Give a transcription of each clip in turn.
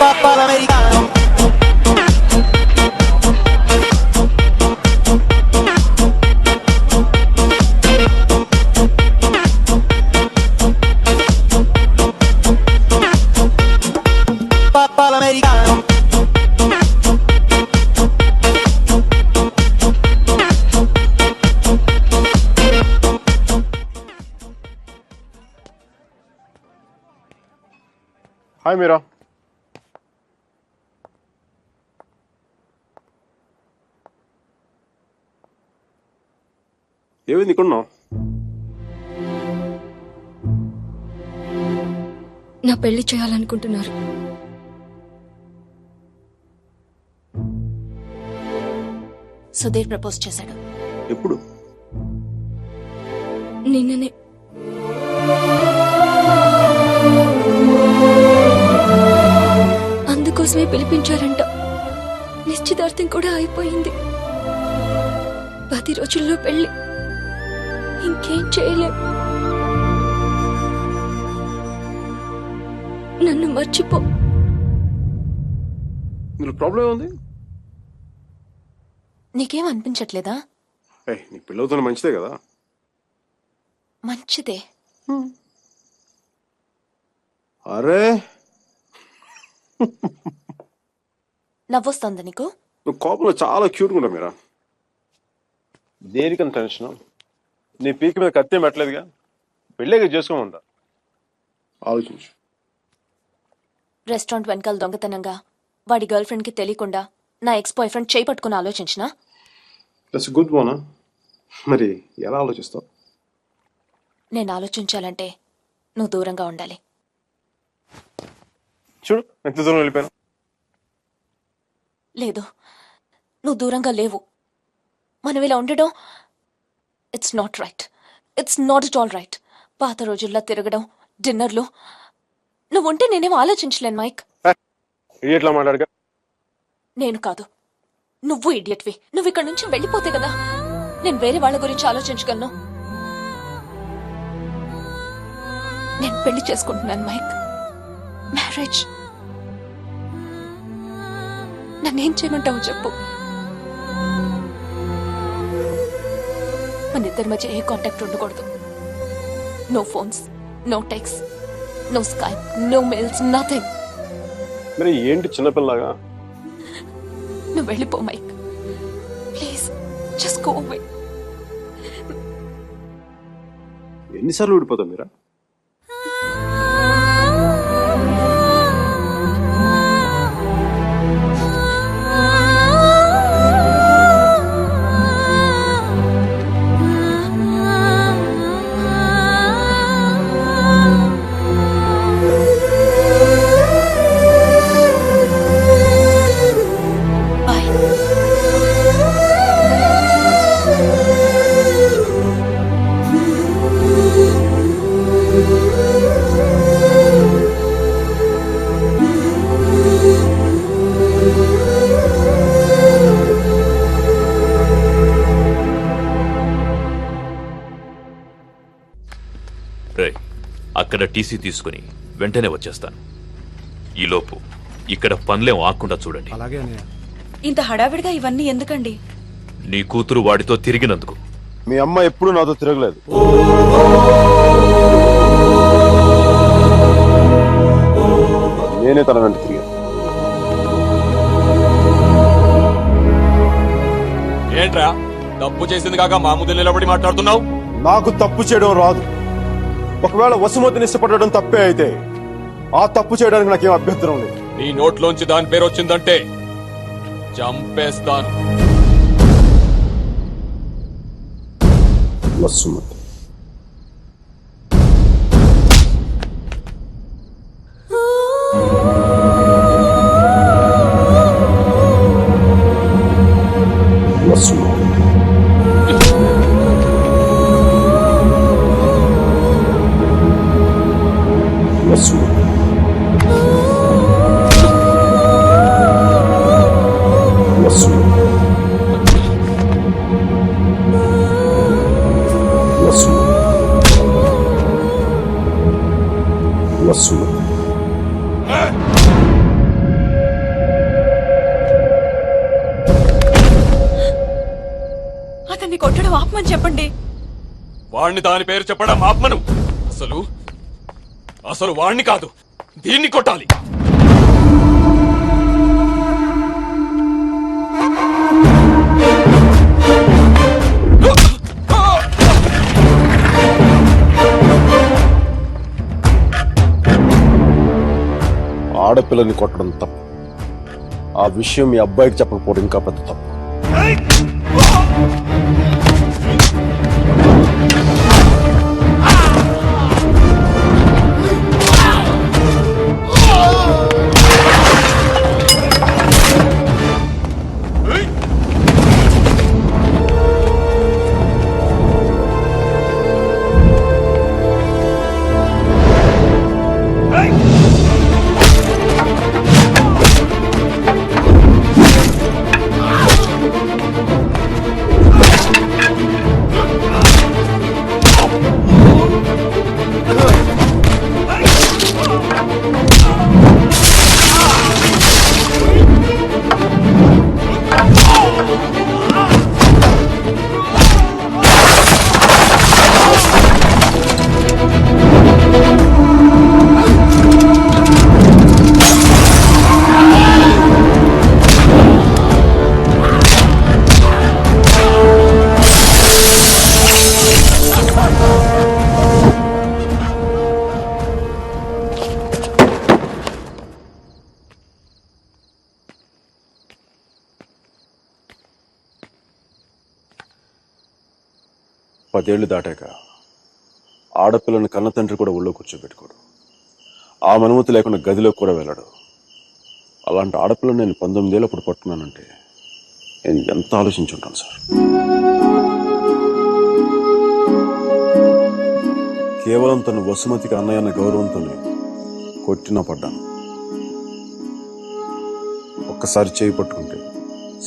Papà l'americano. Papà l'americano. Hi Meera. ఏమైంది ఇక్కడున్నావు? నా పెళ్లి చేయాలనుకుంటున్నారు. సుధీర్ ప్రపోజ్ చేశాడు. ఎప్పుడు? నిన్ననే. అందుకోసమే పిలిపించారంట. నిశ్చితార్థం కూడా అయిపోయింది. 10 రోజుల్లో పెళ్లి. ఇంకేం చేయలేం. నన్ను మర్చిపో. నీకు ప్రాబ్లం ఉంది? నీకేం అనిపించట్లేదా? నీకు పెళ్ళవుతున్న మంచిదే కదా. మంచిదే. అరే నవ్వొస్తుందా నీకు? నువ్వు కోపంలో చాలా క్యూట్గా ఉంటావు మీరా. దేనికని టెన్షన్? నీ పీక మీద కత్తి పెట్టలేదుగా. పెళ్ళేగా చేసుకోమంటా. ఆలోచించు. రెస్టారెంట్ వెనకాల దొంగతనంగా వాడి గర్ల్ ఫ్రెండ్ కి తెలియకుండా నా ఎక్స్ బాయ్ ఫ్రెండ్ చేయి పట్టుకుని ఆలోచించినా? That's good one. మరి ఎలా ఆలోచిస్తావు? నేను ఆలోచించాలంటే నువ్వు దూరంగా ఉండాలి. చూడు ఎంత దూరం వెళ్ళిపోయాను. లేదు, నువ్వు దూరంగా లేవు. మనం ఇలా ఉండడం it's not right. It's not it all right. పాత రోజుల్లో తిరగడం, డిన్నర్లు. నువ్వు ఉంటే నేనేం ఆలోచించలేను మైక్. ఇడియట్లా మాట్లాడగా. నేను కాదు, నువ్వు ఇడియట్వి. నువ్వు ఇక్కడ నుంచి వెళ్ళిపోతే కదా నేను వేరే వాళ్ళ గురించి ఆలోచించగలను. నేను పెళ్లి చేసుకుంటున్నాను మైక్. మ్యారేజ్. నన్నేం చేయమంటావు చెప్పు. మన ఇద్దరి మధ్య ఏ కాంటాక్ట్ ఉండకూడదు. No phones, no text, no Skype, no mails, nothing. మరి ఏంటి చిన్నపిల్లగా? నువ్వు వెళ్ళిపో Mike. Please just go away. ఎన్నిసార్లు ఊడిపోతావు మీరా? అక్కడ టీసీ తీసుకుని వెంటనే వచ్చేస్తాను. ఈలోపు ఇక్కడ పనులేం ఆకుండా చూడండి. ఇంత హడావిడిగా ఇవన్నీ ఎందుకండి? నీ కూతురు వాడితో తిరిగినందుకు. మీ అమ్మ ఎప్పుడు నాతో తిరగలేదు. నేనే తన వెంట తిరిగాను. ఏంట్రా తప్పు చేసింది కాక మామూలు నిలబడి మాట్లాడుతున్నావు? నాకు తప్పు చేయడం రాదు. ఒకవేళ వసుమతిని ఇష్టపడడం తప్పే అయితే ఆ తప్పు చేయడానికి నాకేం అభ్యంతరం లేదు. నీ నోట్లోంచి దాని పేరు వచ్చిందంటే చంపేస్తాను. వసుమతి ఆపమని చెప్పండి. వాణ్ణి దాని పేరు చెప్పడం ఆత్మను. అసలు అసలు వాణ్ణి కాదు, దీన్ని కొట్టాలి. ఆడపిల్లని కొట్టడం తప్పు. ఆ విషయం మీ అబ్బాయికి చెప్పకపోవడం ఇంకా పెద్ద తప్పు. పదేళ్లు దాటాక ఆడపిల్లని కన్న తండ్రి కూడా ఒళ్ళో కూర్చోబెట్టుకోడు. ఆ అనుమతి లేకుండా గదిలోకి కూడా వెళ్ళడు. అలాంటి ఆడపిల్లని నేను 19 ఏళ్ళప్పుడు పట్టుకున్నానంటే నేను ఎంత ఆలోచించుంటాను సార్. కేవలం తను వసుమతికి అన్నయ్య అన్న గౌరవంతోనే కొట్టినా పడ్డాను. ఒక్కసారి చేయి పట్టుకుంటే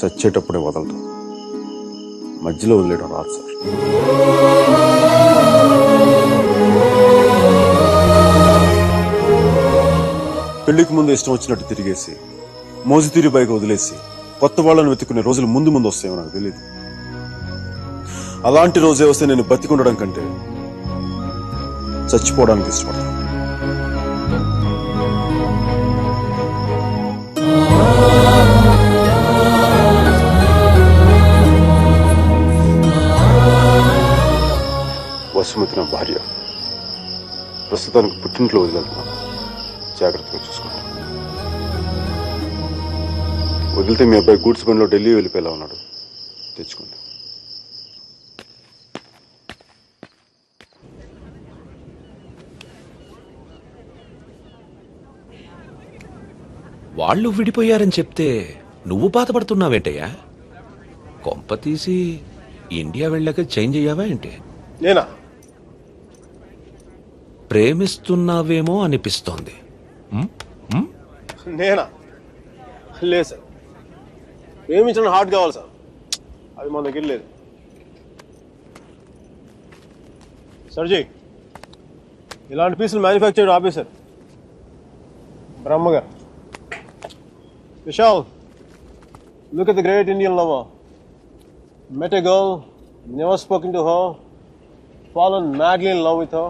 చచ్చేటప్పుడే వదలదు. మధ్యలో వదిలేయడం రాదు సార్. పెళ్లికి ముందు ఇష్టం వచ్చినట్టు తిరిగేసి మోజుతీరి బైక్ వదిలేసి కొత్త వాళ్ళని వెతుక్కునే రోజులు ముందు ముందు వస్తాయేమో నాకు తెలియదు. అలాంటి రోజే వస్తే నేను బతికుండడం కంటే చచ్చిపోవడానికి ఇష్టపడతాను. వసుమతి నా భార్య. ప్రస్తుతానికి పుట్టింట్లో వదిలేస్తున్నాను. జాగ్రత్తగా చూసుకోండి. వదిలితే మీ అబ్బాయి గూడ్స్ బండిలో ఢిల్లీ వెళ్ళిపోయేలా ఉన్నాడు. తెచ్చుకోండి. వాళ్ళు విడిపోయారని చెప్తే నువ్వు బాధపడుతున్నావేంటయ్యా? కొంప తీసి ఇండియా వెళ్ళాక చేంజ్ అయ్యావా ఏంటి? నేనా? ప్రేమిస్తున్నావేమో అనిపిస్తోంది. నేనా? లేదు సార్. ప్రేమించడం హార్ట్ కావాలి సార్. అది మన దగ్గర లేదు. సర్జీ, ఇలాంటి పీసులు మ్యానుఫ్యాక్చర్ ఆపేశారు బ్రహ్మగా. Vishal, look at the great Indian lover. Met a girl, never spoken to her, fallen madly in love with her,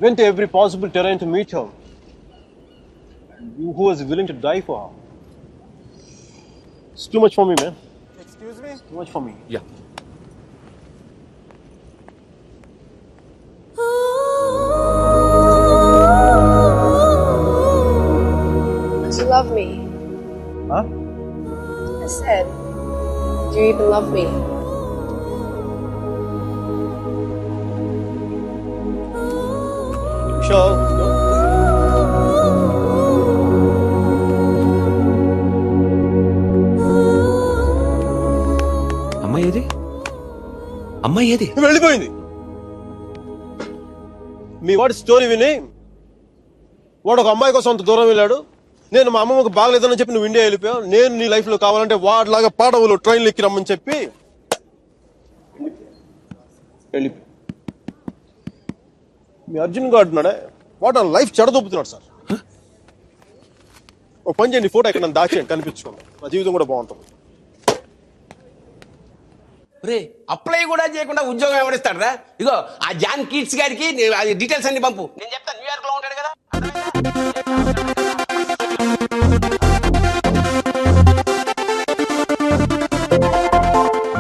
went to every possible terrain to meet her, and you who was willing to die for her. It's too much for me, man. Excuse me? It's too much for me. Yeah. Do you love me? Huh? I said, do you even love me? Vishal, go. అమ్మాయి ఏది? అమ్మాయి ఏది? వెళ్ళిపోయింది. మీ వాడి story విని వాడు ఒక అమ్మాయి కోసం అంత దూరం వెళ్ళాడు. నేను మా అమ్మమ్మకు బాగలేదని చెప్పి నువ్వు ఇండియా వెళ్ళిపోయావు. నేను నీ లైఫ్ లో కావాలంటే వాడిలాగా పాడవులు ట్రైన్లు ఎక్కి రమ్మని చెప్పి వెళ్ళిపోయి మీ అర్జున్ గారు అంటున్నాడే వాడు ఆ లైఫ్ చెడదొప్పుతున్నాడు సార్. ఒక పని చేయండి, ఫోటో ఎక్కడ దాచేయండి, కనిపించుకోండి. నా జీవితం కూడా బాగుంటుంది. రే అప్లై కూడా చేయకుండా ఉద్యోగం ఎవరిస్తాడరా? ఇగో ఆ జాన్ కీట్స్ గారికి అది డీటెయిల్స్ అన్ని పంపు, నేను చెప్తాను. న్యూయార్క్ లో ఉంటాడు కదా.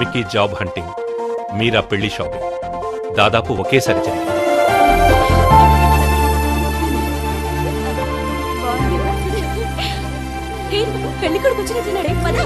మిక్కీ జాబ్ హంటింగ్, మీరా పెళ్లి షాపింగ్ దాదాపు ఒకేసారి జరిగింది. పెళ్లి కొడుకు వచ్చినట్టున్నాడే, పద.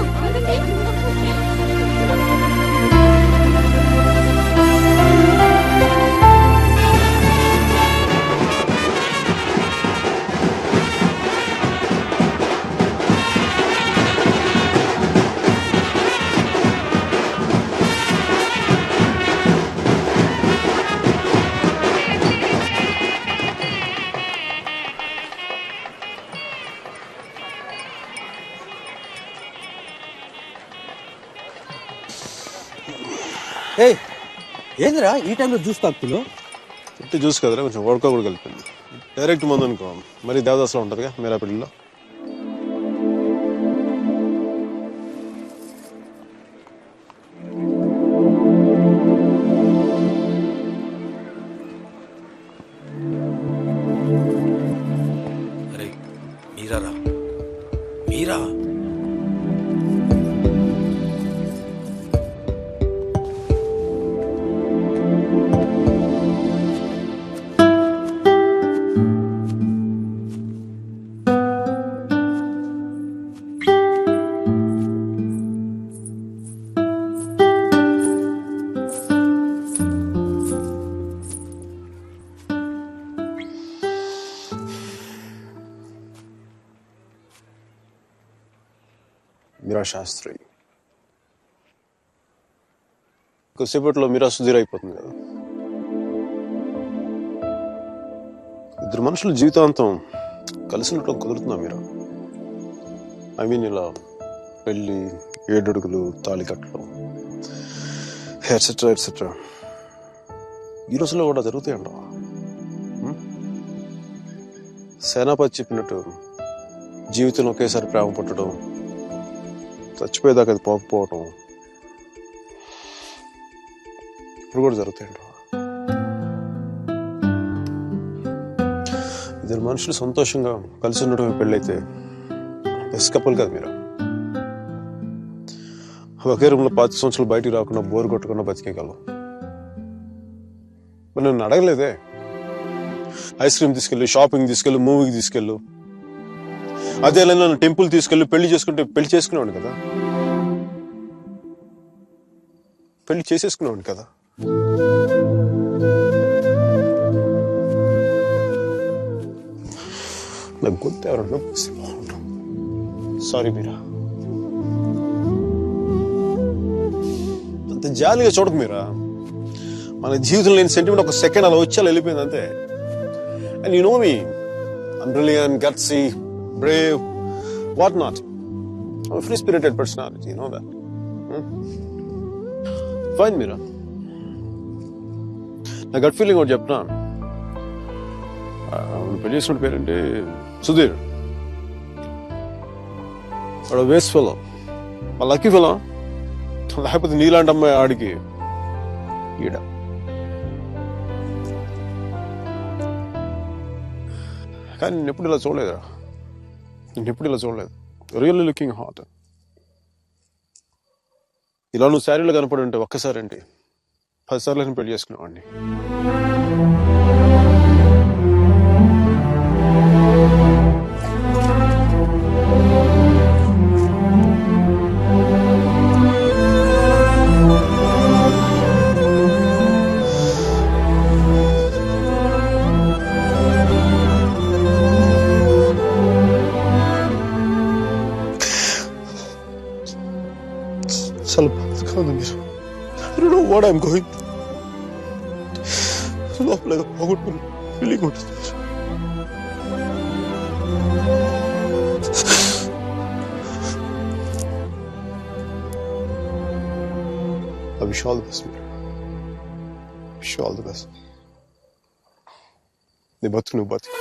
ఏందిరా ఈ టైంలో జ్యూస్ తాగుతున్నావు? ఇంటి జ్యూస్ కదరా, కొంచెం వడక కూడా కలిపింది. డైరెక్ట్ మందు అనుకో, మరి దేవదాసులో ఉంటుందిగా మీరా పెళ్లిలో. అరే మీరా రా, మీరా. మీరా శాస్త్రి కొద్దిసేపట్లో మీరా సుధీర్ అయిపోతుంది కదా. ఇద్దరు మనుషులు జీవితాంతం కలిసి ఉండటం కుదురుతుందా మీరా? ఐ మీన్ ఇలా పెళ్ళి, ఏడడుగులు, తాళికట్లు, ఎట్సెట్రా ఎట్సెట్రా ఈ రోజుల్లో కూడా జరుగుతాయంట. సేనాపతి చెప్పినట్టు జీవితంలో ఒకేసారి ప్రేమ పుట్టడం, చచ్చిపోయేదాకా అది పోకపోవటం ఇప్పుడు కూడా జరుగుతాయంట. ఇద్దరు మనుషులు సంతోషంగా కలిసి ఉండటమే పెళ్ళైతే బెస్ట్ కపుల్ కదా మీరు. ఒకే రూమ్లో 5 సంవత్సరాలు బయటికి రాకుండా బోర్ కొట్టకుండా బతికేయగలం. మరి నన్ను అడగలేదే, ఐస్ క్రీమ్ తీసుకెళ్ళు, షాపింగ్ తీసుకెళ్ళు, మూవీకి తీసుకెళ్ళు. అదే నన్ను టెంపుల్ తీసుకెళ్ళి పెళ్లి చేసుకుంటే పెళ్లి చేసుకునేవాడిని కదా, పెళ్లి చేసేసుకునేవాడిని కదా. నాకు గొంతు ఎవరన్నా సారీ మీరా, అంత జాలిగా చూడకు మీరా. మన జీవితంలో లేని సెంటిమెంట్ ఒక సెకండ్ అలా వచ్చి అలా వెళ్ళిపోయింది అంతే. And you know me, I'm brilliant, gutsy, brave, what not. I'm a free-spirited personality, you know that. Fine, Mira. నా గట్ ఫీలింగ్ ఒకటి చెప్తున్నా. పెళ్లి చేసుకున్న పేరేంటి? సుధీర్. వాడు వేస్ట్ ఫెలో, మా లక్కీ ఫెలో. లేకపోతే నీలాంటి అమ్మాయి ఆడికి ఈడ. కానీ నేను ఎప్పుడు ఇలా చూడలేదురా, నేను ఎప్పుడు ఇలా చూడలేదు. Really looking hot. ఇలా నువ్వు శారీలో కనపడి ఉంటే ఒక్కసారి ఏంటి 10 సార్లు నేను పెళ్లి చేసుకునేవాడిని. చాలా బాధగా మీరు. I don't know what I'm going through. లోపల ఏదో పోగొట్టుకుని ఫీలింగ్ ఉంటుంది. I wish all the best, Mira. Wish you all the best. నీ బతుకు నువ్వు బతుకు.